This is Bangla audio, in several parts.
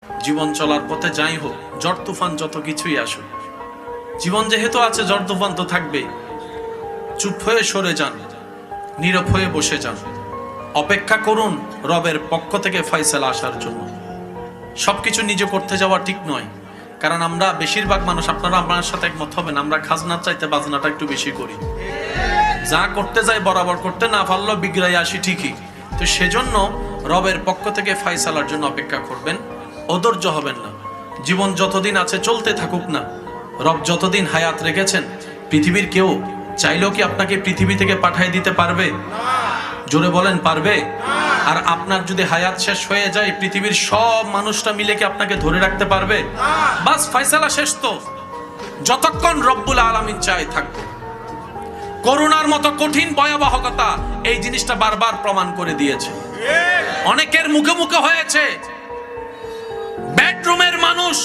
জীবন চলার পথে যাই হোক, ঝড় তুফান যত কিছুই আসুক, জীবন যেহেতু আছে ঝড় তুফান তো থাকবেই। চুপ হয়ে সরে যান, নীরব হয়ে বসে যান, অপেক্ষা করুন রবের পক্ষ থেকে ফয়সালা আসার জন্য। সবকিছু নিজে করতে যাওয়া ঠিক নয়, কারণ আমরা বেশিরভাগ মানুষ, আপনারা আমার সাথে একমত হবেন, আমরা খাজনার চাইতে বাজনাটা একটু বেশি করি। যা করতে যাই বরাবর করতে না পারলেও বিগড়াই আসি ঠিকই। তো সেজন্য রবের পক্ষ থেকে ফয়সালার জন্য অপেক্ষা করবেন, অধৈর্য হবেন না। জীবন যতদিন আছে চলতে থাকুক না। রব যতদিন হায়াত রেখেছেন, পৃথিবীর কেউ চাইলেও কি আপনাকে পৃথিবী থেকে পাঠিয়ে দিতে পারবে? জোরে বলেন, পারবে? আর আপনার যদি হায়াত শেষ হয়ে যায়, পৃথিবীর সব মানুষটা মিলে কি আপনাকে ধরে রাখতে পারবে? বাস ফয়সালা শেষ তো। যতক্ষণ রব্বুল আলামিন চায় থাকবো। করোনার মতো কঠিন ভয়াবহতা এই জিনিসটা বারবার প্রমাণ করে দিয়েছে। অনেকের মুখে মুখে হয়েছে, বেডরুমের মানুষ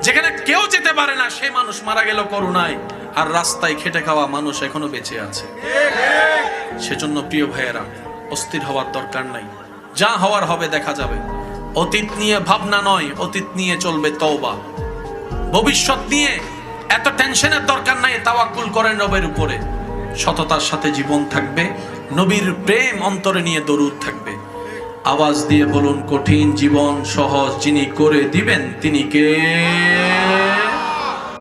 যেখানে কেউ যেতে পারে না, সেই মানুষ মারা গেল করোনায়, আর রাস্তায় খেটে খাওয়া মানুষ এখনো বেঁচে আছে। সেজন্য প্রিয় ভাইয়েরা, অস্থির হওয়ার দরকার নাই। যা হওয়ার হবে দেখা যাবে। অতীত নিয়ে ভাবনা নয়, অতীত নিয়ে চলবে তওবা। ভবিষ্যৎ নিয়ে এত টেনশনের দরকার নাই, তাওয়াক্কুল করেন রবের উপরে। সততার সাথে জীবন থাকবে, নবীর প্রেম অন্তরে নিয়ে দরুদ থাকবে। আওয়াজ দিয়ে বলুন, কঠিন জীবন সহজ যিনি করে দিবেন তিনি কে?